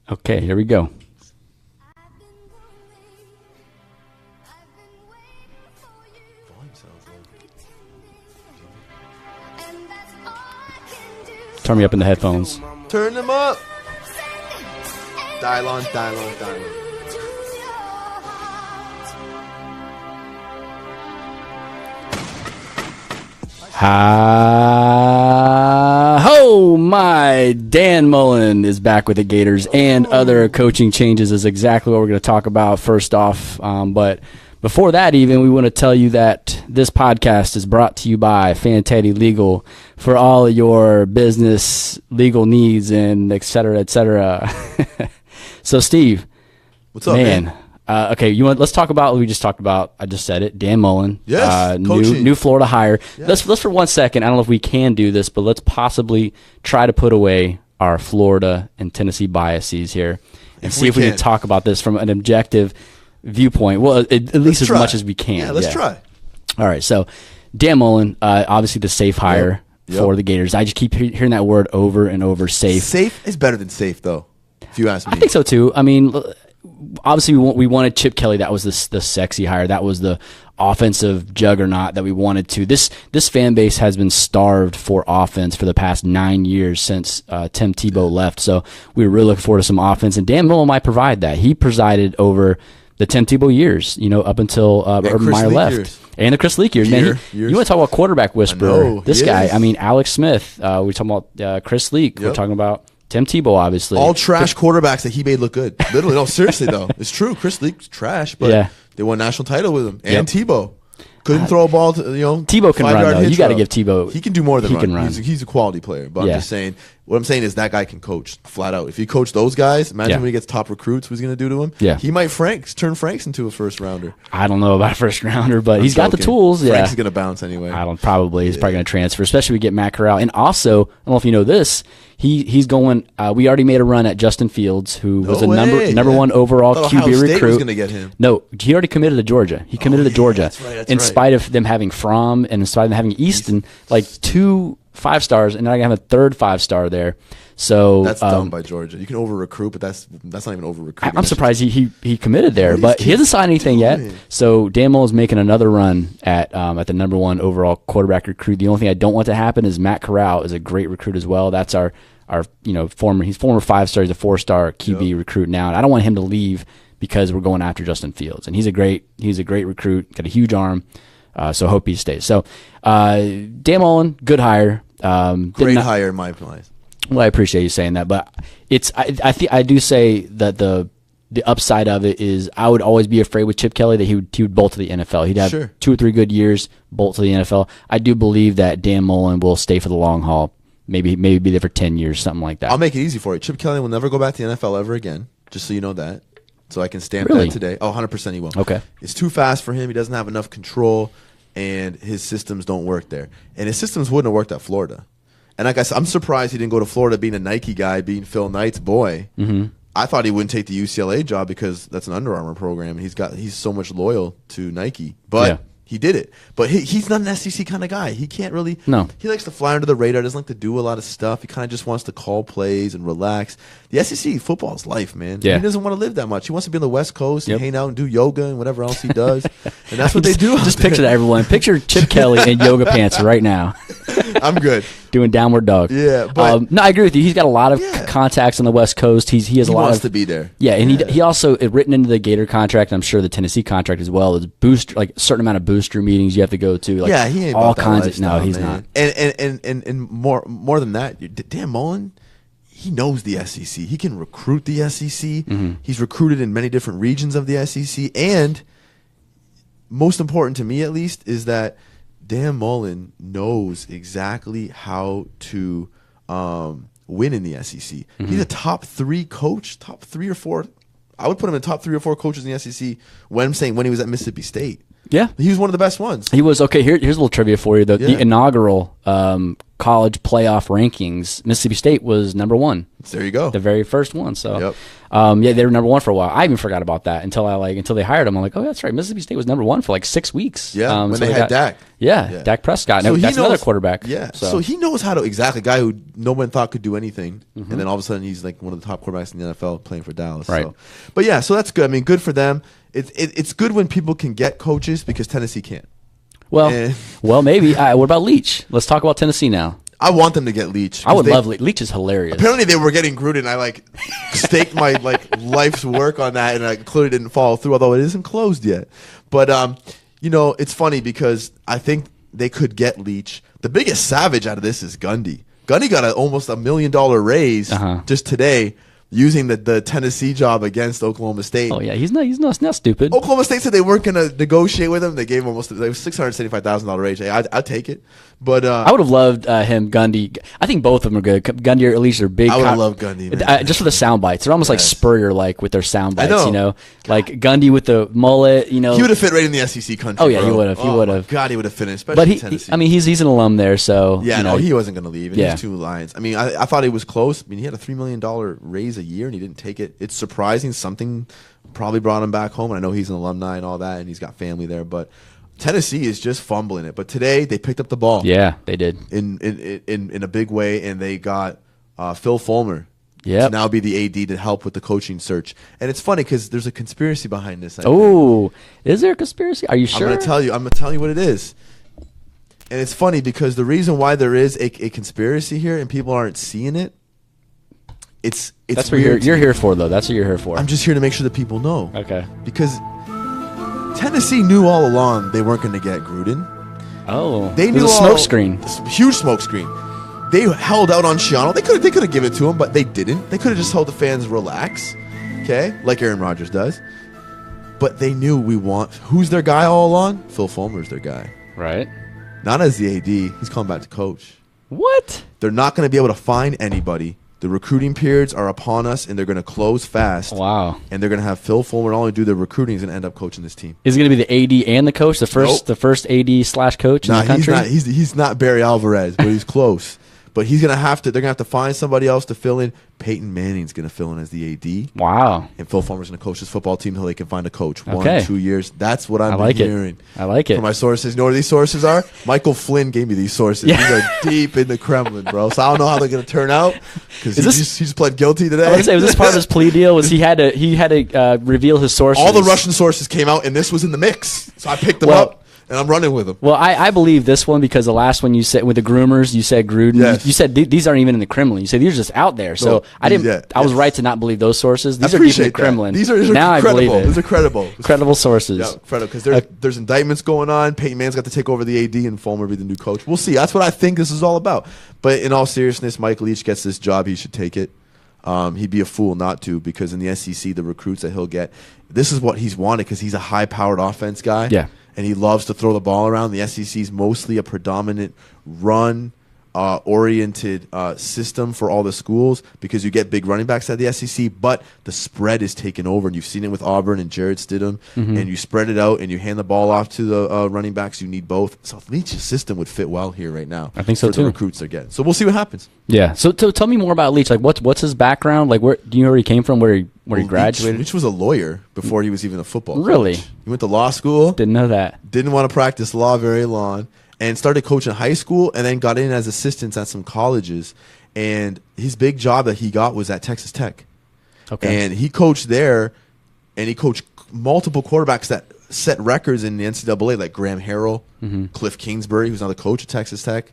Okay, here we go. Turn me up in the headphones. Turn them up. Dial on. Ho, my Dan Mullen is back with the Gators, and other coaching changes is exactly what we're going to talk about first off. But before that, even, we want to tell you that this podcast is brought to you by Fantetti Legal for all your business legal needs and et cetera, et cetera. So, Steve, what's up, man? Okay, let's talk about what we just talked about. I just said it. Dan Mullen. Yes, new Florida hire. Yeah. Let's for 1 second. I don't know if we can do this, but let's possibly try to put away our Florida and Tennessee biases here and see if we can talk about this from an objective viewpoint. Well, at least as much as we can. Yeah, let's try. All right, so Dan Mullen, obviously the safe hire for the Gators. I just keep hearing that word over and over. Safe. Safe is better than safe, though, if you ask me. I think so, too. I mean, obviously, we wanted Chip Kelly. That was the sexy hire. That was the offensive juggernaut that we wanted to. This fan base has been starved for offense for the past 9 years since Tim Teagle left. So we were really looking forward to some offense, and Dan Mullen might provide that. He presided over the Tim Tebow years, up until Urban Meyer left. Years. And the Chris Leak years. Man, you want to talk about quarterback whisperer. This guy, I mean, Alex Smith. We're talking about Chris Leak. We're talking about Tim Tebow, obviously. All trash quarterbacks that he made look good. Literally. No, seriously, though. It's true. Chris Leak's trash, but they won a national title with him. And Tebow. Couldn't throw a ball to, Tebow can run, though. You got to give Tebow. He can do more than run. Can run. He's a quality player. But I'm just saying, what I'm saying is that guy can coach flat out. If you coach those guys, imagine when he gets top recruits, what's he going to do to him? Yeah. He might turn Franks into a first rounder. I don't know about a first rounder, but he's got the tools. Franks is going to bounce anyway. Probably. He's probably going to transfer, especially if we get Matt Corral. And also, I don't know if you know this, he's going. We already made a run at Justin Fields, who was a number one overall QB recruit. State was going to get him. No, he already committed to Georgia. He committed to Georgia. That's in spite of them having Fromm and in spite of them having Easton, like 2 5-stars, and now I have a third 5-star there. So that's dumb by Georgia. You can over recruit, but that's not even over recruiting. I'm surprised he committed there, but he hasn't signed anything yet. So Dan Mullen is making another run at the number 1 overall quarterback recruit. The only thing I don't want to happen is Matt Corral is a great recruit as well. That's our former 5-star. He's a 4-star QB recruit now, and I don't want him to leave because we're going after Justin Fields, and he's a great recruit, got a huge arm. So hope he stays. So Dan Mullen, good hire. Great hire in my eyes. Well, I appreciate you saying that, but I do say that the upside of it is I would always be afraid with Chip Kelly that he would bolt to the NFL. He'd have 2 or 3 good years, bolt to the NFL. I do believe that Dan Mullen will stay for the long haul. Maybe be there for 10 years, something like that. I'll make it easy for you. Chip Kelly will never go back to the NFL ever again, just so you know that. So I can stamp that today. Oh, 100% he will. Okay. It's too fast for him. He doesn't have enough control, and his systems don't work there. And his systems wouldn't have worked at Florida. And like I said, I'm surprised he didn't go to Florida being a Nike guy, being Phil Knight's boy. Mm-hmm. I thought he wouldn't take the UCLA job because that's an Under Armour program. He's so much loyal to Nike. But he did it. But he's not an SEC kind of guy. He can't really. No. He likes to fly under the radar, doesn't like to do a lot of stuff. He kind of just wants to call plays and relax. The SEC football is life, man. Yeah. He doesn't want to live that much. He wants to be on the West Coast and hang out and do yoga and whatever else he does. And that's what they do. Just picture that, everyone. Picture Chip Kelly in yoga pants right now. I'm good. Doing downward dog. Yeah, but no, I agree with you. He's got a lot of contacts on the West Coast. He has a lot wants of to be there. Yeah, and he also written into the Gator contract. And I'm sure the Tennessee contract as well is a certain amount of booster meetings you have to go to. Like, he ain't all about that kinds lifestyle, of. No, he's man. not. And more than that, Dan Mullen, he knows the SEC. He can recruit the SEC. Mm-hmm. He's recruited in many different regions of the SEC, and most important to me, at least, is that Dan Mullen knows exactly how to win in the SEC. Mm-hmm. He's a top 3 coach, top 3 or 4. I would put him in top 3 or 4 coaches in the SEC when he was at Mississippi State. Yeah. He was one of the best ones. He was. Okay, here's a little trivia for you. The inaugural college playoff rankings, Mississippi State was number 1. There you go. The very first one. So, Yep. Yeah, they were number 1 for a while. I even forgot about that until they hired him. I'm like, oh, that's right. Mississippi State was number 1 for like 6 weeks. Yeah, when so they had Dak. Yeah, Dak Prescott. So That's another quarterback. Yeah, so he knows how to exactly guy who no one thought could do anything, and then all of a sudden he's like one of the top quarterbacks in the NFL playing for Dallas. Right. So. But yeah, so that's good. I mean, good for them. It's good when people can get coaches because Tennessee can't. Well, maybe. What about Leach? Let's talk about Tennessee now. I want them to get Leach. I would love Leach. Leach is hilarious. Apparently they were getting Gruden. I staked my life's work on that, and I clearly didn't follow through. Although it isn't closed yet. But it's funny because I think they could get Leach. The biggest savage out of this is Gundy. Gundy got almost $1 million raise just today, using the Tennessee job against Oklahoma State. Oh yeah, he's not stupid. Oklahoma State said they weren't going to negotiate with him. They gave him almost $675,000 raise. I'd take it, but I would have loved him, Gundy. I think both of them are good. Gundy or at least they're big. I would have loved Gundy, man. Just for the sound bites. They're almost like Spurrier like with their sound bites. I know. Like Gundy with the mullet. He would have fit right in the SEC country. Oh yeah, bro. he would have. He would have. God, he would have fit in, especially but Tennessee. He's an alum there, so yeah, no, he wasn't going to leave. And Yeah. He's 2 Lions. I mean, I thought he was close. I mean, he had a $3 million raise a year, and he didn't take it. It's surprising. Something probably brought him back home. And I know he's an alumni and all that, and he's got family there. But Tennessee is just fumbling it. But today they picked up the ball. Yeah, they did in a big way, and they got Phil Fulmer to now be the AD to help with the coaching search. And it's funny because there's a conspiracy behind this. Oh, is there a conspiracy? Are you sure? I'm going to tell you what it is. And it's funny because the reason why there is a conspiracy here and people aren't seeing it, it's that's what you're here for, though. That's what you're here for. I'm just here to make sure that people know. Okay. Because Tennessee knew all along they weren't going to get Gruden. Oh, they knew a smoke screen. Huge smoke screen. They held out on Shiano. They could have given it to him, but they didn't. They could have just told the fans relax, okay, like Aaron Rodgers does. But they knew who's their guy all along? Phil Fulmer's their guy, right? Not as the AD. He's coming back to coach. What? They're not going to be able to find anybody. The recruiting periods are upon us, and they're going to close fast. Wow. And they're going to have Phil Fulmer not only do the recruiting, he's going to end up coaching this team. Is it going to be the AD and the coach, the first AD/coach in the country? He's not Barry Alvarez, but he's close. But he's going to have to. They're going to have to find somebody else to fill in. Peyton Manning's going to fill in as the AD. Wow. And Phil Fulmer's going to coach this football team until they can find a coach. Okay. 1-2 years. That's what I'm hearing. I like it. From my sources. You know where these sources are? Michael Flynn gave me these sources. Yeah. These are deep in the Kremlin, bro. So I don't know how they're going to turn out because he just pled guilty today. I was say, was this part of his plea deal? Was he had to reveal his sources? All the Russian sources came out, and this was in the mix. So I picked them up. And I'm running with them. Well, I believe this one because the last one you said with the groomers, you said Gruden. Yes. You said these aren't even in the Kremlin. You said these are just out there. So I didn't. Yeah, I was right to not believe those sources. These are deep in the Kremlin. These are now credible. I believe it. These are credible. Credible sources. Yeah, credible because there's indictments going on. Peyton Manning's got to take over the AD, and Fulmer be the new coach. We'll see. That's what I think this is all about. But in all seriousness, Mike Leach gets this job. He should take it. He'd be a fool not to because in the SEC, the recruits that he'll get, this is what he's wanted because he's a high-powered offense guy. Yeah. And he loves to throw the ball around. The SEC is mostly a predominant run-oriented system for all the schools because you get big running backs at the SEC, but the spread is taken over. And you've seen it with Auburn and Jared Stidham. Mm-hmm. And you spread it out and you hand the ball off to the running backs. You need both. So Leach's system would fit well here right now. I think so, for too. the recruits they're getting. So we'll see what happens. Yeah. So tell me more about Leach. Like, what's his background? Like, where do you know where he came from? Where he graduated? Leach was a lawyer before he was even a football coach. Really? He went to law school. Didn't know that. Didn't want to practice law very long. And started coaching high school and then got in as assistants at some colleges. And his big job that he got was at Texas Tech. Okay. And he coached there, and he coached multiple quarterbacks that set records in the NCAA, like Graham Harrell, Cliff Kingsbury, who's now the coach at Texas Tech.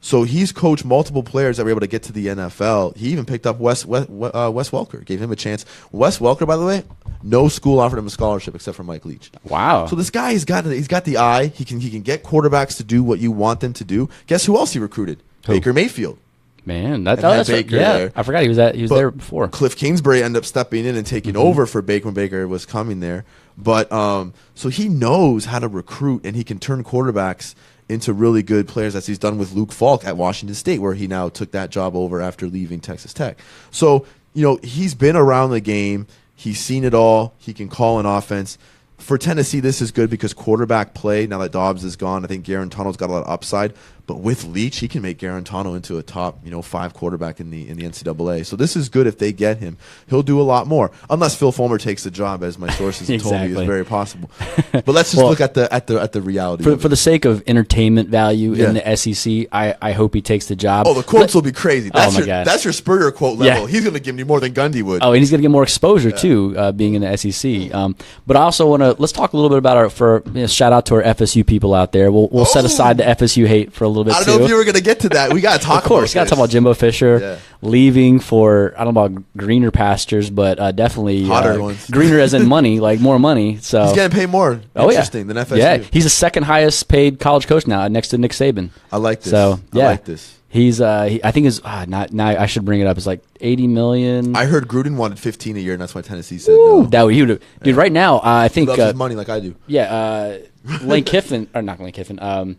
So he's coached multiple players that were able to get to the NFL. He even picked up Wes Welker, gave him a chance. Wes Welker, by the way, no school offered him a scholarship except for Mike Leach. Wow. So this guy, he's got the eye. He can get quarterbacks to do what you want them to do. Guess who else he recruited? Who? Baker Mayfield. Man, that's Baker yeah. there. I forgot he was there before. Cliff Kingsbury ended up stepping in and taking over for Baker when Baker was coming there. But so he knows how to recruit, and he can turn quarterbacks into really good players, as he's done with Luke Falk at Washington State, where he now took that job over after leaving Texas Tech. So, he's been around the game. He's seen it all. He can call an offense. For Tennessee, this is good because quarterback play, now that Dobbs is gone, I think Garen Tunnel's got a lot of upside. But with Leach, he can make Garantano into a top, 5 quarterback in the NCAA. So this is good if they get him. He'll do a lot more, unless Phil Fulmer takes the job, as my sources have told me is very possible. But let's just look at the reality. For the sake of entertainment value in the SEC, I hope he takes the job. Oh, the quotes will be crazy. Oh my God. That's your Spurrier quote level. He's going to give me more than Gundy would. Oh, and he's going to get more exposure too, being in the SEC. But I also want to let's talk a little bit about shout out to our FSU people out there. We'll set aside the FSU hate for a little bit. I don't know if you were going to get to that. We got to talk. Of course, got to talk about Jimbo Fisher leaving for I don't know about greener pastures, but definitely hotter ones. Greener as in money, like more money. So he's getting paid more. Interesting than FSU. Yeah, he's the second highest paid college coach now, next to Nick Saban. I like this. So I like this. He's I think his not now I should bring it up. It's like $80 million. I heard Gruden wanted 15 a year, and that's why Tennessee said no. That he would dude. Right now, I think he loves his money like I do. Yeah, Lane Kiffin or not Lane Kiffin.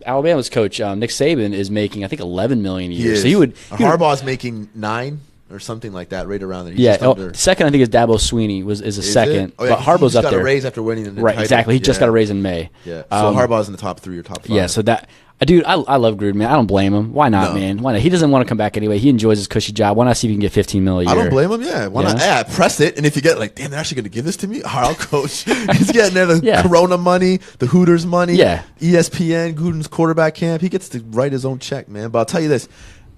Alabama's coach Nick Saban is making I think $11 million a year. So he would Harbaugh's making 9 or something like that, right around there. He's second I think is Dabo Sweeney is a second, but Harbaugh's up there. He got a raise after winning the right, exactly. He just got a raise in May. Yeah, so Harbaugh's in the top 3 or top 5. Yeah, so that. Dude, I love Gruden, man. I don't blame him. Why not, man? Why not? He doesn't want to come back anyway. He enjoys his cushy job. Why not see if he can get $15 million a year? I don't blame him. Yeah, why not? Yeah, press it. And if you get like, damn, they're actually going to give this to me. All right, I'll coach. He's getting there the Corona money, the Hooters money, ESPN, Gruden's quarterback camp. He gets to write his own check, man. But I'll tell you this.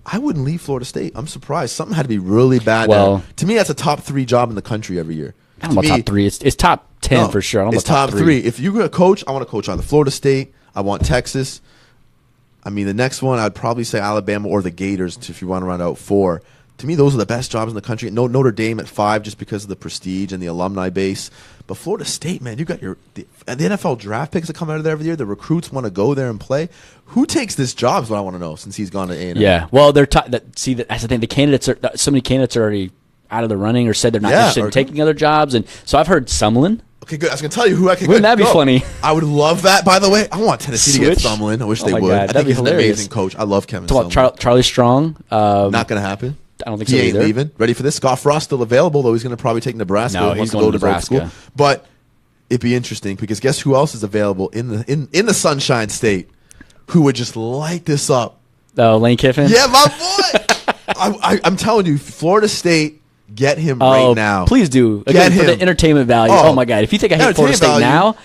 I wouldn't leave Florida State. I'm surprised. Something had to be really bad. Well, to me, that's a top 3 job in the country every year. I don't know about top 3. It's top 10 for sure. I don't know it's top 3. If you're going to coach, I want to coach either Florida State. I want Texas. I mean, the next one, I'd probably say Alabama or the Gators if you want to round out 4. To me, those are the best jobs in the country. Notre Dame at 5 just because of the prestige and the alumni base. But Florida State, man, you got the NFL draft picks that come out of there every year. The recruits want to go there and play. Who takes this job is what I want to know since he's gone to A&M. Yeah, well, that's the thing. The candidates so many candidates are already out of the running or said they're not interested in taking other jobs. And so I've heard Sumlin. Okay, good. I was going to tell you who I could. Wouldn't that be funny? I would love that, by the way. I want Tennessee to get Sumlin. I wish they would. God, I think he's an amazing coach. I love Kevin Sumlin. Charlie Strong. Not going to happen. I don't think so either. He either. ain't leaving. Ready for this? Scott Frost still available, though he's going to probably take Nebraska. No, he's going to Nebraska. But it'd be interesting because guess who else is available in the Sunshine State who would just light this up? Oh, Lane Kiffin? Yeah, my boy. I'm telling you, Florida State, get him right now. Please do. Again, for the entertainment value. Oh, my God. If you think I hate Florida State now,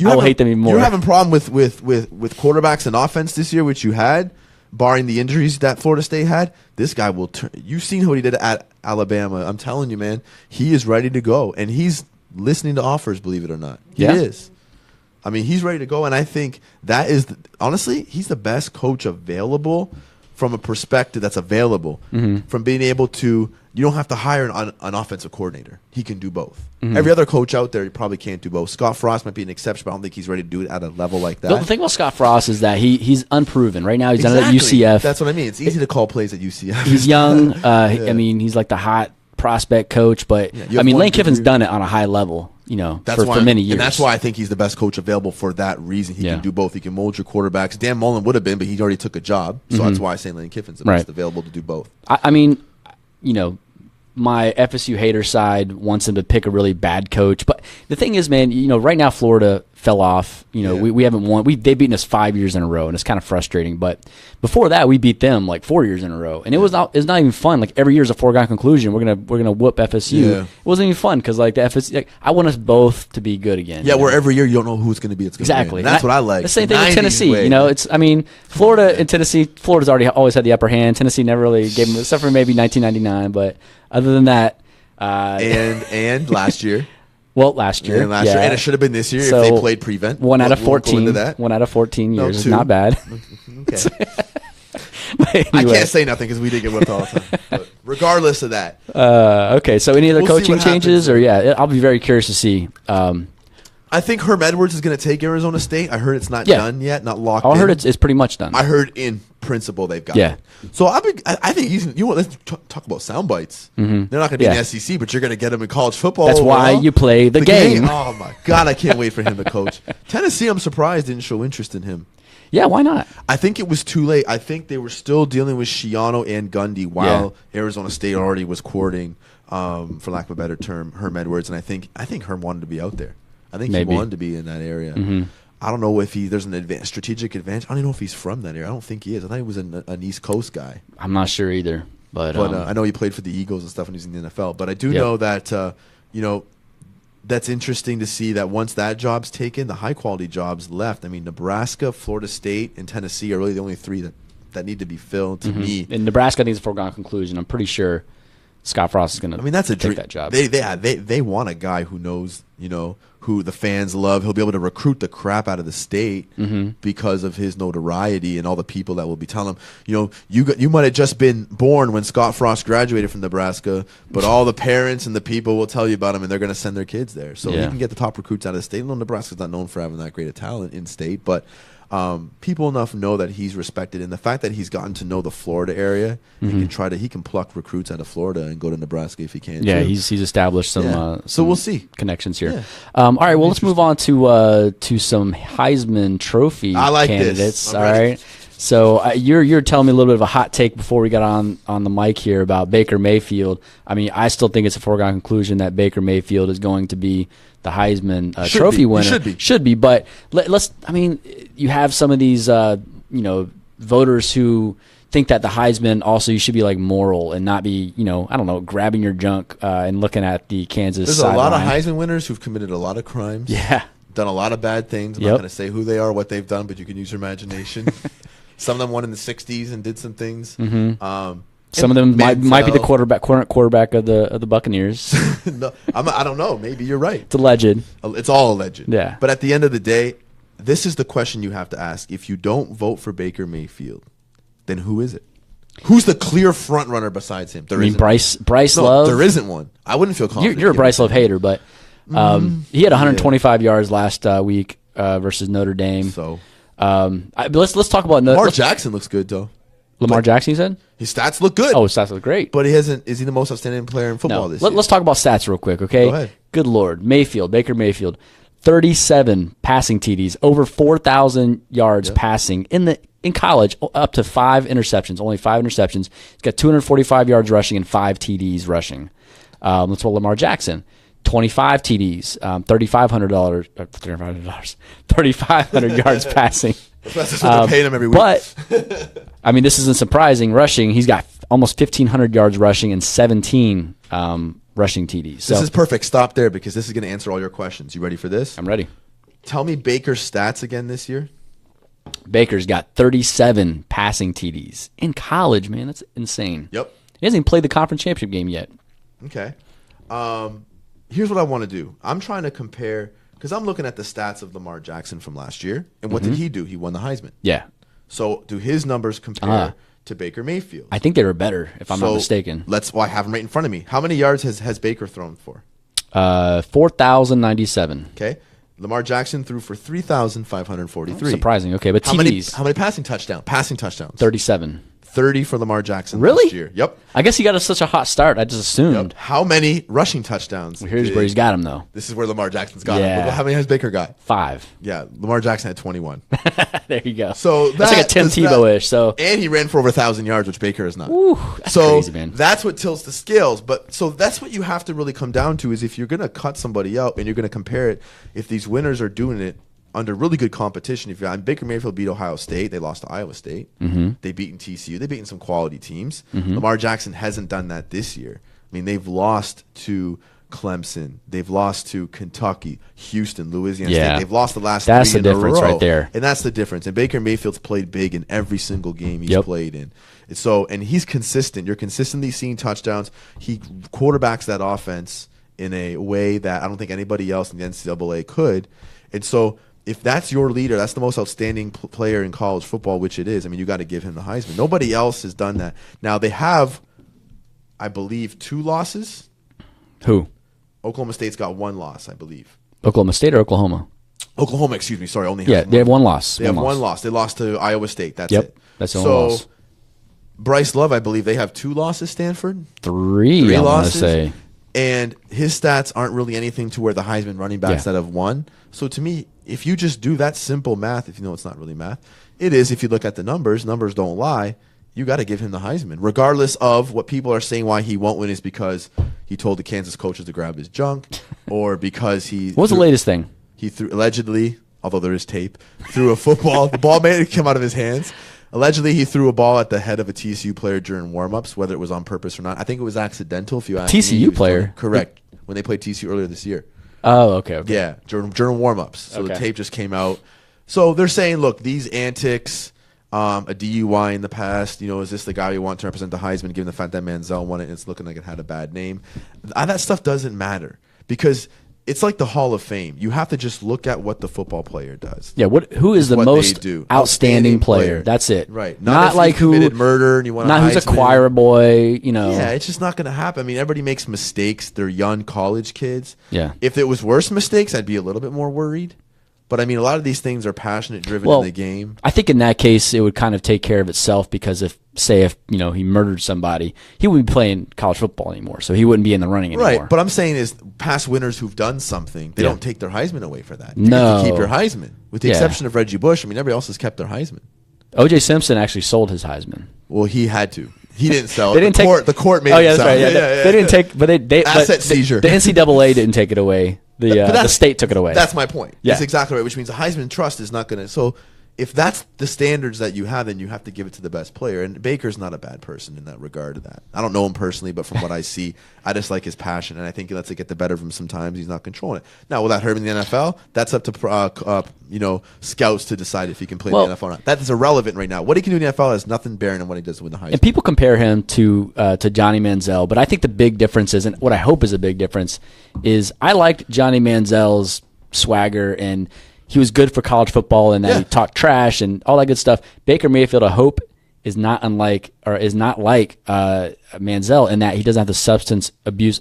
I will hate them even more. You're having a problem with quarterbacks and offense this year, which you had, barring the injuries that Florida State had. This guy will turn. You've seen what he did at Alabama. I'm telling you, man. He is ready to go. And he's listening to offers, believe it or not. He is. I mean, he's ready to go. And I think that is, honestly, he's the best coach available from a perspective that's available. From being able to, you don't have to hire an offensive coordinator. He can do both. Every other coach out there, you probably can't do both. Scott Frost might be an exception, but I don't think he's ready to do it at a level like that. The thing about Scott Frost is that he's unproven. Right now, he's done it at UCF. That's what I mean. It's easy to call plays at UCF. He's young. I mean, he's like the hot prospect coach, but I mean, Lane Kiffin's done it on a high level. For many years. And that's why I think he's the best coach available for that reason. He can do both. He can mold your quarterbacks. Dan Mullen would have been, but he already took a job. So that's why I say Lane Kiffin's the best available to do both. I mean, my FSU hater side wants him to pick a really bad coach. But the thing is, man, right now Florida fell off. We haven't won. They've beaten us 5 years in a row, and it's kind of frustrating. But before that, we beat them like 4 years in a row, and it's not even fun. Like every year is a foregone conclusion. We're gonna whoop FSU. Yeah. It wasn't even fun because like the FSU, I want us both to be good again. Yeah, where every year you don't know who's going to be. Exactly. That's what I like. The same thing with Tennessee. Florida and Tennessee. Florida's always had the upper hand. Tennessee never really gave them, except for maybe 1999. But other than that, and last year. Well, last year. And it should have been this year if they played prevent. 1 out of 14. 1 out of 14 years is not bad. Okay. Anyway. I can't say nothing because we did get whipped all the time. But regardless of that. Okay, so any other coaching changes? I'll be very curious to see. I think Herm Edwards is going to take Arizona State. I heard it's not done yet, not locked in. I heard it's pretty much done. I heard in principle they've got it. So I think he's. Let's talk about sound bites. They're not going to be in the SEC, but you're going to get them in college football. That's why you play the game. Oh my God, I can't wait for him to coach. Tennessee, I'm surprised didn't show interest in him. Yeah, why not? I think it was too late. I think they were still dealing with Schiano and Gundy while Arizona State already was courting, for lack of a better term, Herm Edwards. And I think Herm wanted to be out there. I think he wanted to be in that area. I don't know if there's an strategic advantage. I don't even know if he's from that area. I don't think he is. I thought he was an East Coast guy. I'm not sure either. But I know he played for the Eagles and stuff when he was in the NFL. But I do know that, that's interesting to see that once that job's taken, the high-quality jobs left. I mean, Nebraska, Florida State, and Tennessee are really the only three that need to be filled to me. And Nebraska, I think, is a foregone conclusion. I'm pretty sure Scott Frost is going to that's a take that job. They want a guy who knows, who the fans love. He'll be able to recruit the crap out of the state because of his notoriety and all the people that will be telling him, you might have just been born when Scott Frost graduated from Nebraska, but all the parents and the people will tell you about him, and they're going to send their kids there. So he can get the top recruits out of the state. Nebraska's not known for having that great a talent in state, but people enough know that he's respected, and the fact that he's gotten to know the Florida area, he can pluck recruits out of Florida and go to Nebraska if he can. Yeah, too. he's established some. So we'll see connections here. Yeah. All right, well, let's move on to some Heisman Trophy candidates. All right. So you're telling me a little bit of a hot take before we got on the mic here about Baker Mayfield. I mean, I still think it's a foregone conclusion that Baker Mayfield is going to be the Heisman Trophy winner. Should be. But let's. I mean, you have some of these voters who think that the Heisman also you should be like moral and not be I don't know, grabbing your junk and looking at the Kansas. There's a lot of Heisman winners who've committed a lot of crimes. Yeah. Done a lot of bad things. I'm not going to say who they are, what they've done, but you can use your imagination. Some of them won in the '60s and did some things. Some of them might be the current quarterback of the Buccaneers. No, I don't know. Maybe you're right. It's alleged. It's all alleged. Yeah. But at the end of the day, this is the question you have to ask. If you don't vote for Baker Mayfield, then who is it? Who's the clear front runner besides him? Bryce Love? There isn't one. I wouldn't feel confident. You're a Bryce Love hater, but he had 125 yards last week versus Notre Dame. So let's talk about Lamar Jackson looks good though. Lamar Jackson, you said? His stats look good. Oh, his stats look great. But is he the most outstanding player in football this year? Let's talk about stats real quick, okay? Go ahead. Good Lord. Baker Mayfield, 37 passing TDs, over 4,000 yards passing in college, up to 5 interceptions, only 5 interceptions. He's got 245 yards rushing and 5 TDs rushing. Let's roll Lamar Jackson. 25 TDs, $3,500 yards passing. That's what they're paying him every week. But, I mean, this isn't surprising. Rushing, he's got almost 1,500 yards rushing and 17 rushing TDs. So, this is perfect. Stop there because this is going to answer all your questions. You ready for this? I'm ready. Tell me Baker's stats again this year. Baker's got 37 passing TDs. In college, man, that's insane. Yep. He hasn't even played the conference championship game yet. Okay. Here's what I want to do. I'm trying to compare because I'm looking at the stats of Lamar Jackson from last year. And what did he do? He won the Heisman. Yeah. So do his numbers compare to Baker Mayfield? I think they were better, if I'm not mistaken. I have them right in front of me. How many yards has Baker thrown for? 4,097. Okay. Lamar Jackson threw for 3,543. Surprising. Okay, but TDs. How many passing touchdowns? 37. 30 for Lamar Jackson really? last year. Yep. I guess he got such a hot start. I just assumed. Yep. How many rushing touchdowns? Well, here's where he's got him, though. This is where Lamar Jackson's got him. But how many has Baker got? 5. Yeah, Lamar Jackson had 21. There you go. So that's like a Tim Teagle-ish. And he ran for over 1,000 yards, which Baker has not. Ooh, that's crazy, man. That's what tilts the scales. But so that's what you have to really come down to is if you're going to cut somebody out and you're going to compare it, if these winners are doing it under really good competition. Baker Mayfield beat Ohio State. They lost to Iowa State. They beaten TCU. They beaten some quality teams. Lamar Jackson hasn't done that this year. I mean, they've lost to Clemson. They've lost to Kentucky, Houston, Louisiana State. They've lost the last 3 in a row. That's the difference right there. And that's the difference. And Baker Mayfield's played big in every single game he's played in. And he's consistent. You're consistently seeing touchdowns. He quarterbacks that offense in a way that I don't think anybody else in the NCAA could. And so if that's your leader, that's the most outstanding player in college football, which it is. I mean, you got to give him the Heisman. Nobody else has done that. Now, they have, I believe, 2 losses. Who? Oklahoma State's got 1 loss, I believe. Oklahoma State or Oklahoma? Oklahoma, excuse me. Sorry, only has they have 1 loss. They have 1 loss. They lost to Iowa State. That's it. That's the only loss. Bryce Love, I believe they have 2 losses, Stanford. 3 I want to say. And his stats aren't really anything to where the Heisman running backs that have won. So to me, if you just do that simple math, if you know it's not really math, it is if you look at the numbers don't lie, you got to give him the Heisman. Regardless of what people are saying why he won't win is because he told the Kansas coaches to grab his junk or because he... What's the latest thing? He threw, allegedly, although there is tape, threw a football. The ball made it come out of his hands. Allegedly, he threw a ball at the head of a TCU player during warm-ups, whether it was on purpose or not. I think it was accidental, if you ask me. TCU player? Correct. When they played TCU earlier this year. Oh, okay. Yeah, during warm-ups. So the tape just came out. So they're saying, look, these antics, a DUI in the past, is this the guy you want to represent the Heisman, given the fact that Manziel won it and it's looking like it had a bad name? That stuff doesn't matter because it's like the Hall of Fame. You have to just look at what the football player does. Yeah, who is the most outstanding player? That's it. Right. Not like who committed murder and you want not who's a choir boy, Yeah, it's just not going to happen. I mean, everybody makes mistakes. They're young college kids. Yeah. If it was worse mistakes, I'd be a little bit more worried. But I mean, a lot of these things are passionate, driven in the game. I think in that case, it would kind of take care of itself because if he murdered somebody, he wouldn't be playing college football anymore, so he wouldn't be in the running anymore. Right, but I'm saying is past winners who've done something, they don't take their Heisman away for that. No. You get to keep your Heisman. With the exception of Reggie Bush, I mean, everybody else has kept their Heisman. O.J. Simpson actually sold his Heisman. Well, he had to. He didn't sell it. The court made him sell it. Yeah, they didn't take, but they asset seizure. The NCAA didn't take it away. The state took it away. That's my point. Yeah. That's exactly right, which means the Heisman Trust is not going to. So if that's the standards that you have, then you have to give it to the best player. And Baker's not a bad person in that regard to that. I don't know him personally, but from what I see, I just like his passion. And I think he lets it get the better of him sometimes. He's not controlling it. Now, will that hurt him in the NFL? That's up to scouts to decide if he can play in the NFL or not. That is irrelevant right now. What he can do in the NFL has nothing bearing on what he does with the Heisman. And people compare him to Johnny Manziel, but I think the big difference is, and what I hope is a big difference, is I liked Johnny Manziel's swagger and he was good for college football and that he talked trash and all that good stuff. Baker Mayfield, I hope, is not like Manziel in that he doesn't have the substance abuse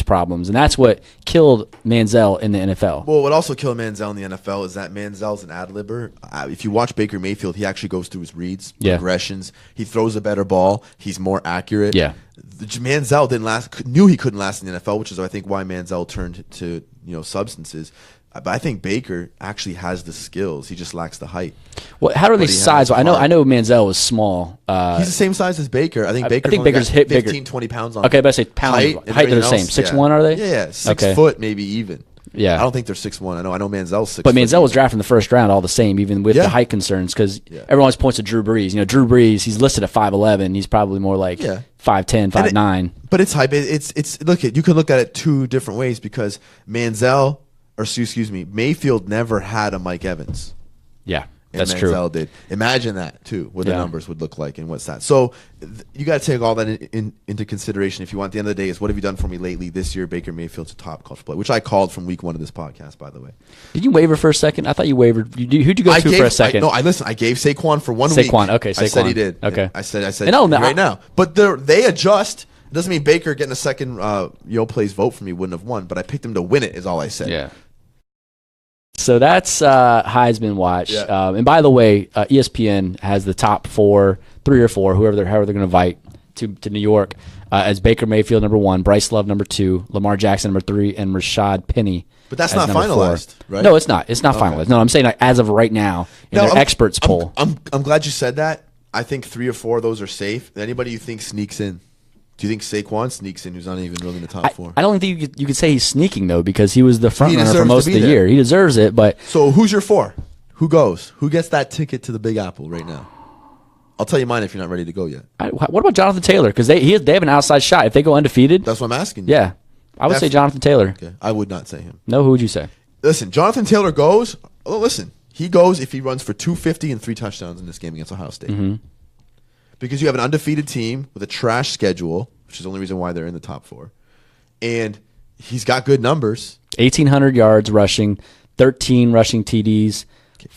problems. And that's what killed Manziel in the NFL. Well, what also killed Manziel in the NFL is that Manziel's an ad-libber. If you watch Baker Mayfield, he actually goes through his reads, progressions. He throws a better ball. He's more accurate. Yeah. Manziel knew he couldn't last in the NFL, which is, I think, why Manziel turned to substances. But I think Baker actually has the skills. He just lacks the height. Well, how are they size? I know Manziel was small. He's the same size as Baker. I think Baker's hit 15, bigger. 20 pounds on him. Okay, but I say pounds. Height they're the same. 6'1", are they? Yeah. 6 foot, maybe even. Yeah. I don't think they're 6'1". I know Manziel's 6 But Manziel was drafted in the first round all the same, even with the height concerns, because everyone always points to Drew Brees. Drew Brees, he's listed at 5'11". He's probably more like 5'10", 5'9". But it's hype. You can look at it two different ways because Mayfield never had a Mike Evans. Yeah, and that's Manziel true. did. Imagine that too, what the numbers would look like and what's that. So you got to take all that into consideration. If you want, at the end of the day, is what have you done for me lately? This year, Baker Mayfield's a top college player, which I called from week 1 of this podcast, by the way. Did you waver for a second? I thought you wavered. Who'd you go to for a second? I gave Saquon for 1 week. Okay, Saquon. I said he did. Okay. I said right now. But they adjust. It doesn't mean Baker getting a second plays vote for me wouldn't have won, but I picked him to win it is all I said. Yeah. So that's Heisman watch. Yeah. And by the way, ESPN has the top 3 or 4, however they're going to invite to New York, as Baker Mayfield number 1, Bryce Love number 2, Lamar Jackson number 3, and Rashad Penny. But that's not finalized, 4. right? No, it's not. It's not finalized. No, I'm saying as of right now in their experts poll. I'm glad you said that. I think 3 or 4 of those are safe. Anybody you think sneaks in? Do you think Saquon sneaks in, who's not even really in the top 4? I don't think you could say he's sneaking, though, because he was the front runner for most of the year. He deserves it, but... So who's your 4? Who goes? Who gets that ticket to the Big Apple right now? I'll tell you mine if you're not ready to go yet. What about Jonathan Taylor? Because they have an outside shot. If they go undefeated... That's what I'm asking you. Yeah. I would say Jonathan Taylor. Okay. I would not say him. No, who would you say? Listen, Jonathan Taylor goes... Oh, listen. He goes if he runs for 250 and 3 touchdowns in this game against Ohio State. Mm-hmm. Because you have an undefeated team with a trash schedule, which is the only reason why they're in the top 4. And he's got good numbers. 1,800 yards rushing, 13 rushing TDs.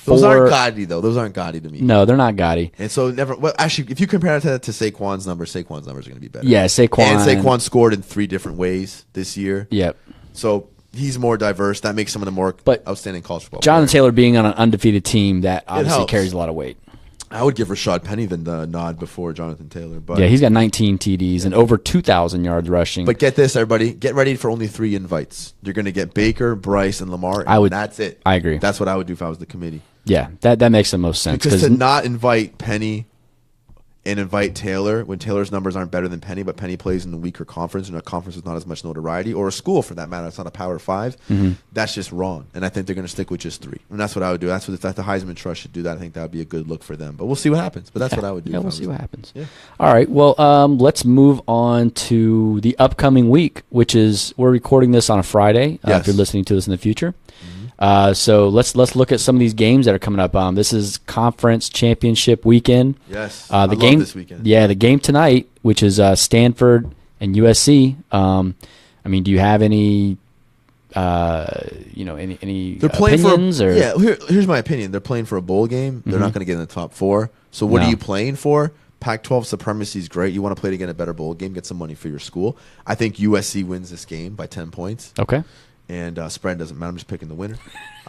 Those aren't gaudy, though. Those aren't gaudy to me. No, they're not gaudy. And so actually, if you compare that to Saquon's numbers are going to be better. Yeah, Saquon. And Saquon scored in 3 different ways this year. Yep. So he's more diverse. That makes some of the more outstanding college football Jonathan players. Taylor being on an undefeated team, that obviously carries a lot of weight. I would give Rashad Penny the nod before Jonathan Taylor. But yeah, he's got 19 TDs and over 2,000 yards rushing. But get this, everybody. Get ready for only 3 invites. You're going to get Baker, Bryce, and Lamar. And that's it. I agree. That's what I would do if I was the committee. Yeah, that makes the most sense. Because to not invite Penny and invite Taylor when Taylor's numbers aren't better than Penny, but Penny plays in a weaker conference and a conference with not as much notoriety, or a school for that matter, it's not a Power 5, that's just wrong. And I think they're going to stick with just 3. And that's what I would do. That's what the Heisman Trust should do that. I think that would be a good look for them. But we'll see what happens. But that's what I would do. Yeah, we'll see what happens. Yeah. All right. Well, let's move on to the upcoming week, which is we're recording this on a Friday if you're listening to this in the future. So let's look at some of these games that are coming up. This is conference championship weekend. Yes, I love this weekend. Yeah, the game tonight, which is Stanford and USC. I mean, do you have any, any they're playing opinions? Here's my opinion. They're playing for a bowl game. They're not going to get in the top 4. So what are you playing for? Pac-12 supremacy is great. You want to play to get a better bowl game, get some money for your school. I think USC wins this game by 10 points. Okay. And spread doesn't matter. I'm just picking the winner.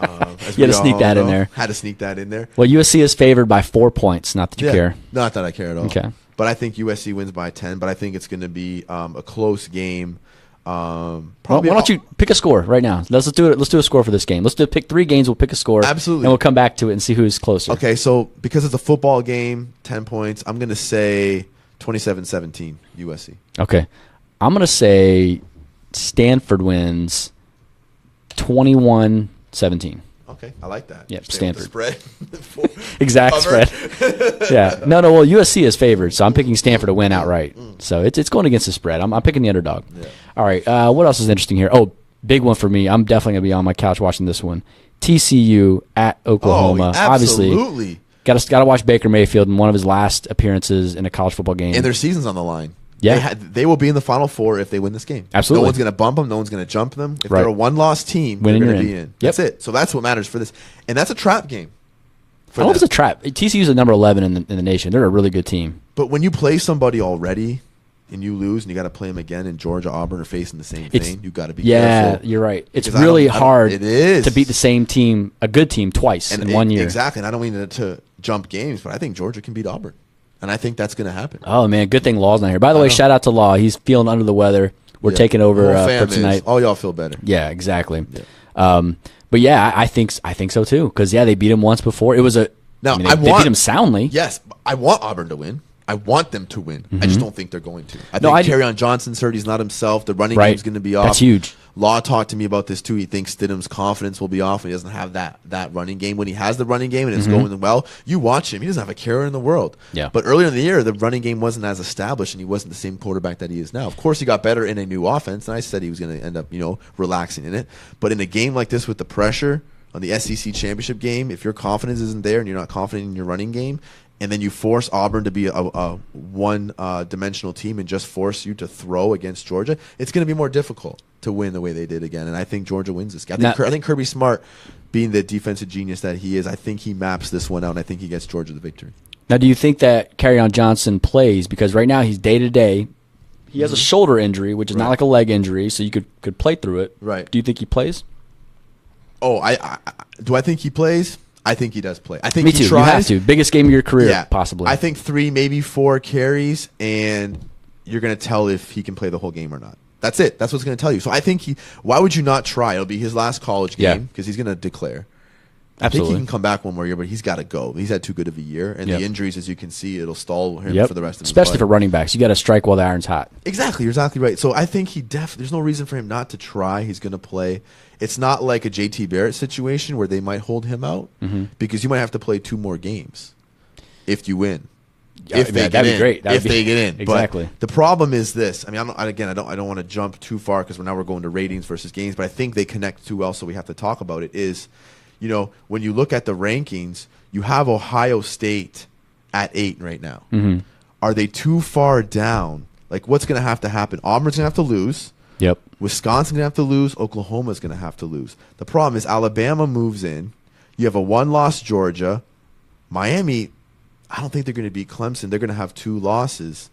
You had to sneak that in there. Had to sneak that in there. Well, USC is favored by 4 points. Not that you care. Not that I care at all. Okay. But I think USC wins by 10. But I think it's going to be a close game. Why don't you pick a score right now? Let's do it. Let's do a score for this game. Let's pick 3 games. We'll pick a score. Absolutely. And we'll come back to it and see who's closer. Okay. So because it's a football game, 10 points. I'm going to say 27-17 USC. Okay. I'm going to say Stanford wins 21-17. Okay, I like that. Yep, Stanford. Spread. Exact spread. Yeah. No. Well, USC is favored, so I'm picking Stanford to win outright. So it's going against the spread. I'm picking the underdog. Yeah. All right. What else is interesting here? Oh, big one for me. I'm definitely going to be on my couch watching this one. TCU at Oklahoma. Oh, absolutely. Obviously, got to watch Baker Mayfield in one of his last appearances in a college football game. And their season's on the line. Yeah. They will be in the Final 4 if they win this game. Absolutely. No one's going to bump them. No one's going to jump them. If they're a one-loss team, they're going to be in. Yep. That's it. So that's what matters for this. And that's a trap game. I don't know if it's a trap. TCU's at number 11 in the nation. They're a really good team. But when you play somebody already and you lose and you got to play them again and Georgia, Auburn are facing the same thing, you got to be careful. Yeah, you're right. It's really hard it is. to beat the same team, a good team, twice in 1 year. Exactly. And I don't mean to jump games, but I think Georgia can beat Auburn. And I think that's going to happen. Oh, man. Good thing Law's not here. By the way, shout out to Law. He's feeling under the weather. We're taking over for tonight. All y'all feel better. Yeah, exactly. Yeah. But, yeah, I think so, too. Because, they beat him once before. It was they beat him soundly. Yes. I want Auburn to win. I want them to win. I just don't think they're going to. I think Kerryon Johnson's hurt. He's not himself. The running game's going to be off. That's huge. Law talked to me about this too. He thinks Stidham's confidence will be off when he doesn't have that running game. When he has the running game and it's going well, you watch him. He doesn't have a care in the world. Yeah. But earlier in the year, the running game wasn't as established and he wasn't the same quarterback that he is now. Of course, he got better in a new offense, and I said he was going to end up, relaxing in it. But in a game like this with the pressure on the SEC championship game, if your confidence isn't there and you're not confident in your running game, and then you force Auburn to be a one-dimensional team and just force you to throw against Georgia, it's going to be more difficult to win the way they did again. And I think Georgia wins this game. I think Kirby Smart, being the defensive genius that he is, I think he maps this one out, and I think he gets Georgia the victory. Now, do you think that Kerryon Johnson plays? Because right now he's day-to-day. He has a shoulder injury, which is not like a leg injury, so you could play through it. Right. Do you think he plays? Oh, do I think he plays? I think he does play. I think Me too. He tries. You have to. Biggest game of your career, possibly. I think 3, maybe 4 carries, and you're going to tell if he can play the whole game or not. That's it. That's what's going to tell you. So I think why would you not try? It'll be his last college game because he's going to declare. Absolutely. I think he can come back one more year, but he's got to go. He's had too good of a year, and the injuries, as you can see, it'll stall him for the rest of his life. Especially for running backs. You got to strike while the iron's hot. Exactly. You're exactly right. So I think there's no reason for him not to try. He's going to play. It's not like a JT Barrett situation where they might hold him out because you might have to play 2 more games if you win. If they that'd be great. If they get in. Exactly. But the problem is this. I mean, I don't want to jump too far because now we're going to ratings versus games, but I think they connect too well, so we have to talk about it. Is, when you look at the rankings, you have Ohio State at 8 right now. Are they too far down? Like, what's going to happen? Auburn's going to have to lose. Yep. Wisconsin's going to have to lose. Oklahoma's going to have to lose. The problem is Alabama moves in. You have a 1-loss Georgia. Miami, I don't think they're going to beat Clemson. They're going to have 2 losses.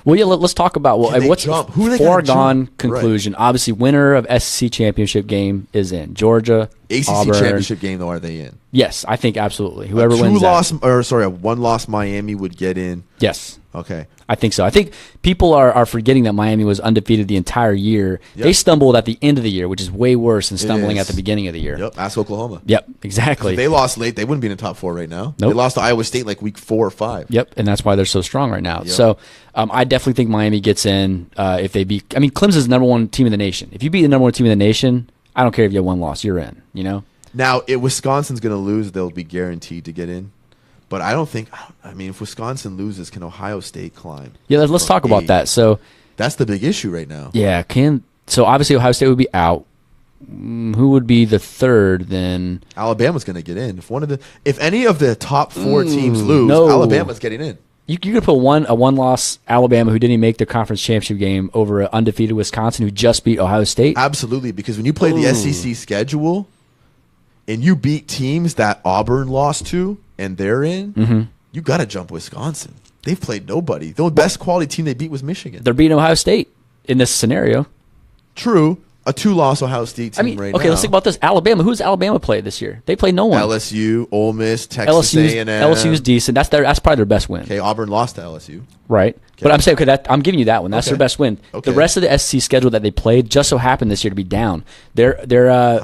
Well, yeah, let's talk about what's the foregone conclusion. Right. Obviously, winner of SEC championship game is in. Georgia, ACC Auburn. championship game, though, are they in? Yes, I think absolutely. Whoever a wins a 1-loss Miami would get in. Yes. Okay. I think so. I think people are forgetting that Miami was undefeated the entire year. Yep. They stumbled at the end of the year, which is way worse than stumbling is. at the beginning of the year. Yep. Ask Oklahoma. Yep, exactly. If they lost late, they wouldn't be in the top 4 right now. Nope. They lost to Iowa State like week 4 or 5. Yep, and that's why they're so strong right now. Yep. So I definitely think Miami gets in if they beat. I mean, Clemson's the number 1 team in the nation. If you beat the number 1 team in the nation, I don't care if you have 1 loss, you're in. You know. Now, if Wisconsin's going to lose, they'll be guaranteed to get in. But I don't think. I mean, if Wisconsin loses, can Ohio State climb? Yeah, let's talk about that. So that's the big issue right now. Yeah, so obviously Ohio State would be out. Who would be the third then? Alabama's going to get in. If any of the top 4 teams lose, Alabama's getting in. You could put a one-loss Alabama who didn't even make their conference championship game over an undefeated Wisconsin who just beat Ohio State. Absolutely, because when you play the SEC schedule and you beat teams that Auburn lost to and they're in, you got to jump Wisconsin. They've played nobody. The best quality team they beat was Michigan. They're beating Ohio State in this scenario. True. A 2-loss Ohio State team right now. Okay, let's think about this. Alabama. Who's Alabama played this year? They played no one. LSU, Ole Miss, Texas A&M. LSU's decent. That's probably their best win. Okay, Auburn lost to LSU. Right. Okay. But I'm saying, I'm giving you that one. That's their best win. Okay. The rest of the SEC schedule that they played just so happened this year to be down. They're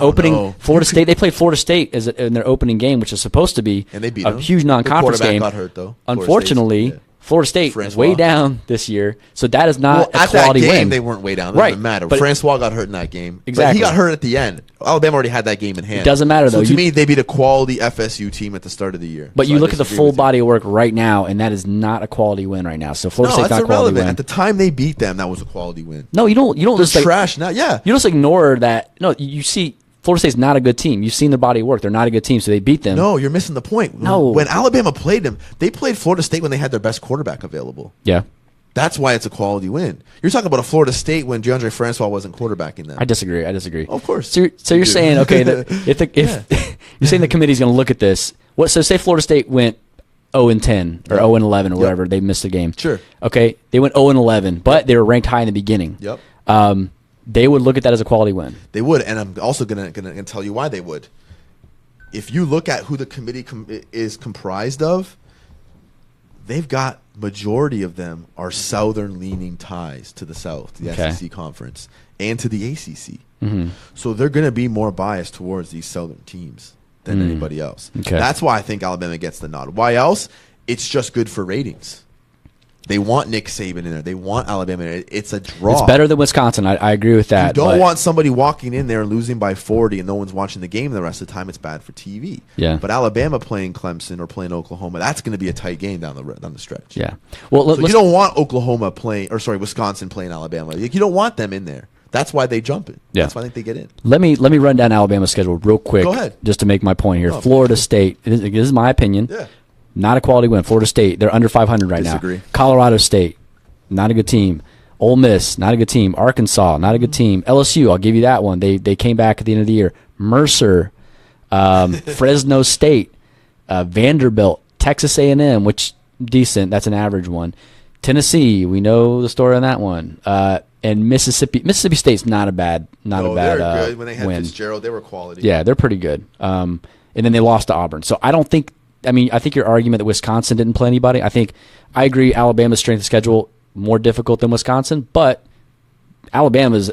opening Florida State. They played Florida State in their opening game, which is supposed to be and they beat a huge non-conference game. Got hurt, though. Unfortunately, Florida State is way down this year, so that is not a quality that game, win. They weren't way down. It doesn't matter. But Francois got hurt in that game. Exactly. But he got hurt at the end. Alabama already had that game in hand. It doesn't matter, though. So to me, they beat a quality FSU team at the start of the year. But you look at the full body of work right now, and that is not a quality win right now. So Florida State's not a quality win. At the time they beat them, that was a quality win. No, you don't just trash now. Yeah. You just ignore that. No, you see Florida State's not a good team. You've seen their body of work. They're not a good team, so they beat them. No, you're missing the point. No. When Alabama played them, they played Florida State when they had their best quarterback available. Yeah. That's why it's a quality win. You're talking about a Florida State when DeAndre Francois wasn't quarterbacking them. I disagree. Of course. So you're saying, okay, if you're saying the committee's going to look at this, so say Florida State went 0-10 or 0-11 or whatever, they missed the game. Sure. Okay, they went 0-11, but they were ranked high in the beginning. Yep. They would look at that as a quality win. They would, and I'm also going to tell you why they would. If you look at who the committee is comprised of, they've got majority of them are southern-leaning ties to the South, the SEC conference, and to the ACC. Mm-hmm. So they're going to be more biased towards these southern teams than anybody else. Okay. That's why I think Alabama gets the nod. Why else? It's just good for ratings. They want Nick Saban in there. They want Alabama in there. It's a draw. It's better than Wisconsin. I agree with that. You don't want somebody walking in there and losing by 40 and no one's watching the game the rest of the time. It's bad for TV. Yeah. But Alabama playing Clemson or playing Oklahoma, that's going to be a tight game down the stretch. Yeah. Well, so you don't want Wisconsin playing Alabama. You don't want them in there. That's why they jump it. Yeah. That's why I think they get in. Let me run down Alabama's schedule real quick. Go ahead. Just to make my point here. Florida State. This is my opinion. Yeah. Not a quality win. Florida State, they're under 500 right now. Colorado State, not a good team. Ole Miss, not a good team. Arkansas, not a good team. LSU, I'll give you that one. They came back at the end of the year. Mercer, Fresno State, Vanderbilt, Texas A&M, which decent. That's an average one. Tennessee, we know the story on that one. And Mississippi State's not a bad they're good. When they had win. Fitzgerald, they were quality. Yeah, they're pretty good. And then they lost to Auburn. So I think your argument that Wisconsin didn't play anybody, I agree Alabama's strength of schedule more difficult than Wisconsin, but Alabama's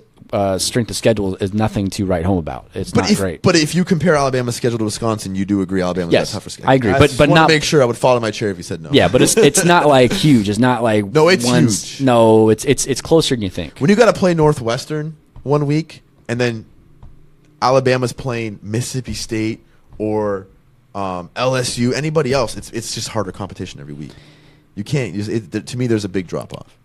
strength of schedule is nothing to write home about. It's not great. But if you compare Alabama's schedule to Wisconsin, you do agree Alabama's got a tougher schedule. I agree. I but not make sure I would fall in my chair if you said no. Yeah, but it's not like huge. It's not like no, it's huge. No, it's closer than you think. When you got to play Northwestern one week and then Alabama's playing Mississippi State or LSU, anybody else, it's just harder competition every week. You can't. To me, there's a big drop off.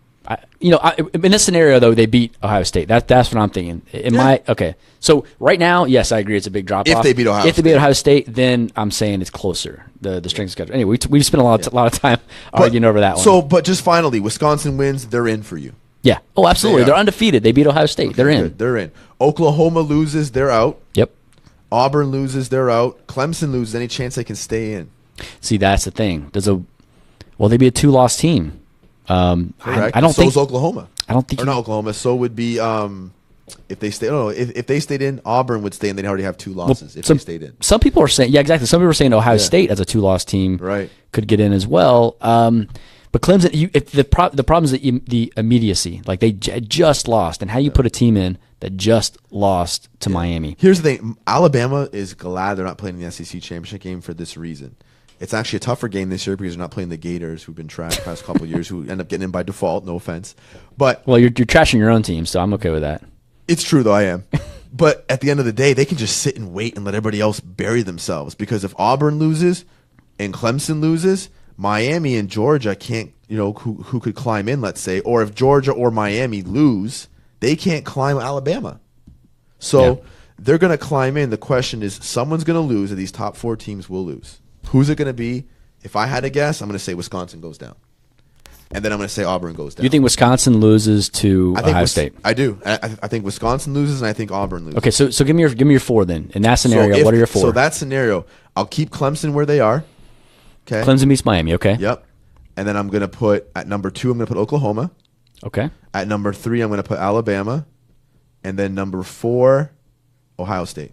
In this scenario though, they beat Ohio State. That's what I'm thinking. Okay. So right now, yes, I agree. It's a big drop off. If they beat Ohio State, then I'm saying it's closer. The strength schedule. Anyway, we spent a lot of time arguing over that one. So, but just finally, Wisconsin wins. They're in for you. Yeah. Oh, absolutely. They're undefeated. They beat Ohio State. Okay, they're in. Good. They're in. Oklahoma loses. They're out. Yep. Auburn loses. They're out. Clemson loses. Any chance they can stay in? See, that's the thing. They'd be a 2-loss team. I don't think. So's Oklahoma. I don't think. Or not Oklahoma. So would be if they stay. No, if they stayed in, Auburn would stay, and they'd already have 2 losses if they stayed in. Some people are saying, yeah, exactly. Some people are saying Ohio State as a 2-loss team right. could get in as well. But Clemson, the problem is the immediacy. Like they just lost, and how you put a team in that just lost to Miami. Here's the thing: Alabama is glad they're not playing the SEC championship game for this reason. It's actually a tougher game this year because they're not playing the Gators, who've been trash the past couple of years, who end up getting in by default. No offense, but well, you're trashing your own team, so I'm okay with that. It's true, though. I am. But at the end of the day, they can just sit and wait and let everybody else bury themselves. Because if Auburn loses and Clemson loses, Miami and Georgia can't, who could climb in, let's say. Or if Georgia or Miami lose, they can't climb Alabama. So they're going to climb in. The question is, someone's going to lose, and these top 4 teams will lose. Who's it going to be? If I had to guess, I'm going to say Wisconsin goes down. And then I'm going to say Auburn goes down. You think Wisconsin loses to Ohio State? I do. I think Wisconsin loses, and I think Auburn loses. Okay, so give me your 4 then. In that scenario, what are your 4? So that scenario, I'll keep Clemson where they are. Okay. Clemson beats Miami. Okay. Yep. And then I'm going to put at number 2, I'm going to put Oklahoma. Okay. At number 3, I'm going to put Alabama, and then number 4, Ohio State.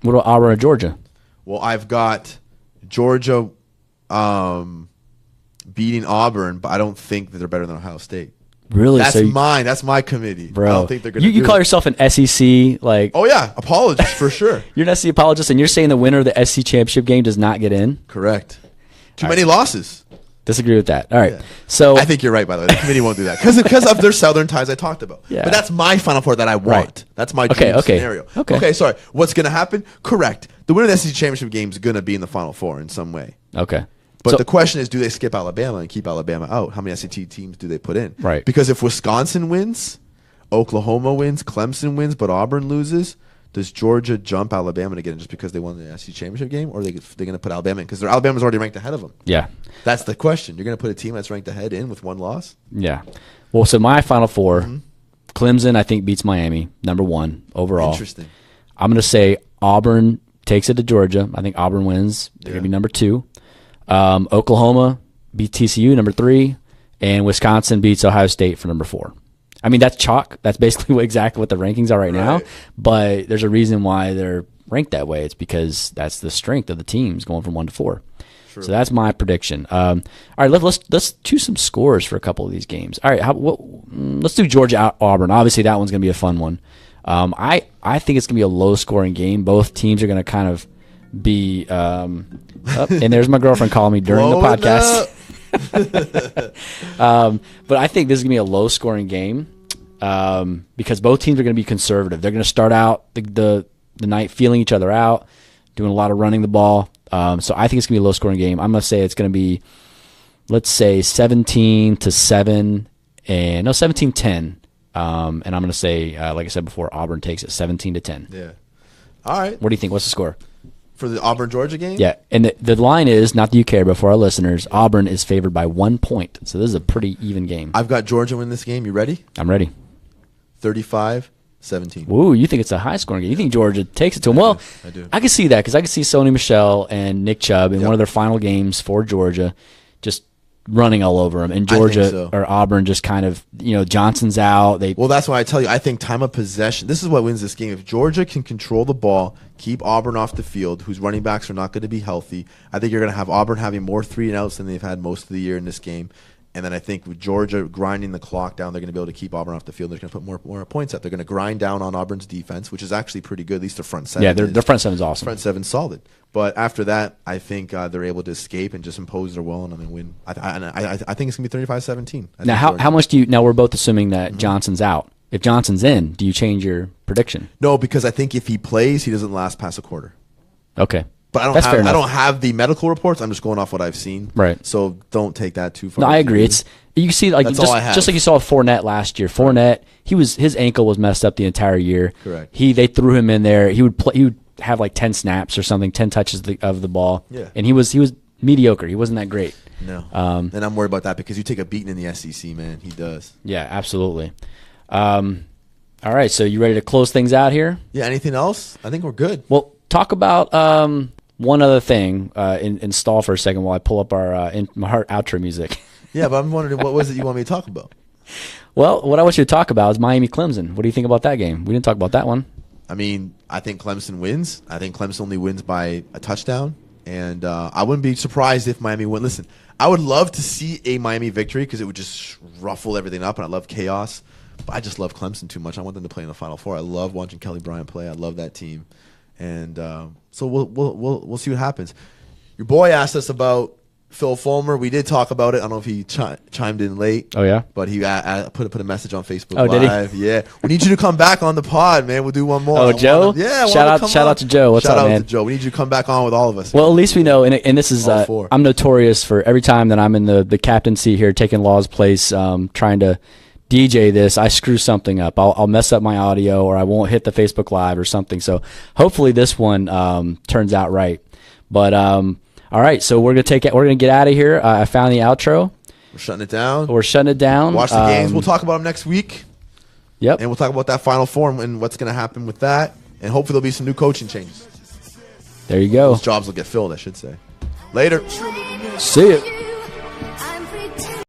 What about Auburn or Georgia? Well, I've got Georgia beating Auburn, but I don't think that they're better than Ohio State. Really? That's mine. That's my committee. Bro, I don't think they're going to You call yourself an SEC like? Oh yeah, apologist for sure. You're an SEC apologist, and you're saying the winner of the SEC championship game does not get in? Correct. Too many losses. Disagree with that. All right. Yeah. So I think you're right. By the way, the committee won't do that because of their Southern ties I talked about. Yeah. But that's my Final Four that I want. Right. That's my dream scenario. Okay. Sorry. What's going to happen? Correct. The winner of the SEC championship game is going to be in the Final Four in some way. Okay. But the question is, do they skip Alabama and keep Alabama out? How many SEC teams do they put in? Right. Because if Wisconsin wins, Oklahoma wins, Clemson wins, but Auburn loses, does Georgia jump Alabama again just because they won the SEC championship game, or are they going to put Alabama in because Alabama's already ranked ahead of them? Yeah. That's the question. You're going to put a team that's ranked ahead in with 1 loss? Yeah. Well, so my Final Four, Clemson I think beats Miami, number 1 overall. Interesting. I'm going to say Auburn takes it to Georgia. I think Auburn wins. They're going to be number 2. Oklahoma beats TCU, number 3, and Wisconsin beats Ohio State for number 4. I mean, that's chalk. That's basically exactly what the rankings are right now. But there's a reason why they're ranked that way. It's because that's the strength of the teams going from 1 to 4. True. So that's my prediction. All right, let's choose some scores for a couple of these games. All right, let's do Georgia Auburn. Obviously, that one's going to be a fun one. I think it's going to be a low-scoring game. Both teams are going to kind of be and there's my girlfriend calling me during the podcast. But I think this is going to be a low-scoring game because both teams are going to be conservative. They're going to start out the night feeling each other out, doing a lot of running the ball. So I think it's going to be a low-scoring game. I'm going to say it's going to be, let's say, 17-7 and 17-10. And I'm going to say, like I said before, Auburn takes it 17-10. Yeah. All right. What do you think? What's the score? For the Auburn-Georgia game? Yeah, and the line is, not that you care, but for our listeners, Auburn is favored by 1 point. So this is a pretty even game. I've got Georgia win this game. You ready? I'm ready. 35-17. Ooh, you think it's a high-scoring game. You think Georgia takes it to them. Well, I do. I can see that because I can see Sony Michel and Nick Chubb in one of their final games for Georgia just running all over them. And Georgia or Auburn just kind of, Johnson's out. Well, that's why I tell you, I think time of possession, this is what wins this game. If Georgia can control the ball, keep Auburn off the field, whose running backs are not going to be healthy, I think you're going to have Auburn having more 3-and-outs than they've had most of the year in this game. And then I think with Georgia grinding the clock down, they're going to be able to keep Auburn off the field. They're going to put more points up. They're going to grind down on Auburn's defense, which is actually pretty good. At least their front seven. Yeah, their front seven is awesome. Front seven's solid. But after that, I think they're able to escape and just impose their will and win. I think it's going to be 35-17. Now, how much do you? Now we're both assuming that Johnson's out. If Johnson's in, do you change your prediction? No, because I think if he plays, he doesn't last past a quarter. Okay. But I don't have the medical reports. I'm just going off what I've seen. Right. So don't take that too far. No, I agree. You see, like just like you saw with Fournette last year. Fournette, his ankle was messed up the entire year. Correct. They threw him in there. He would have like 10 snaps or something, 10 touches of the ball. Yeah. And he was mediocre. He wasn't that great. No. And I'm worried about that because you take a beating in the SEC, man. He does. Yeah, absolutely. All right. So you ready to close things out here? Yeah. Anything else? I think we're good. Well, talk about one other thing. Install for a second while I pull up our outro music. Yeah, but I'm wondering what was it you want me to talk about? Well, what I want you to talk about is Miami-Clemson. What do you think about that game? We didn't talk about that one. I mean, I think Clemson wins. I think Clemson only wins by a touchdown. And I wouldn't be surprised if Miami win. Listen, I would love to see a Miami victory because it would just ruffle everything up, and I love chaos. But I just love Clemson too much. I want them to play in the Final Four. I love watching Kelly Bryant play. I love that team, and so we'll see what happens. Your boy asked us about Phil Fulmer. We did talk about it. I don't know if he chimed in late. Oh yeah, but he put a message on Facebook Live. Did he? Yeah, we need you to come back on the pod, man. We'll do one more. Oh, Joe. Shout out to Joe. What's up, man? Shout out to Joe. We need you to come back on with all of us. Well, at least we know, and this is I'm notorious for every time that I'm in the captaincy here, taking Law's place, trying to DJ this, I screw something up. I'll mess up my audio, or I won't hit the Facebook Live or something. So hopefully this one turns out right. But all right, so we're gonna get out of here. I found the outro. We're shutting it down. Watch the games. We'll talk about them next week. Yep. And we'll talk about that Final Four and what's going to happen with that. And hopefully there'll be some new coaching changes. There you go. Those jobs will get filled, I should say. Later. See ya.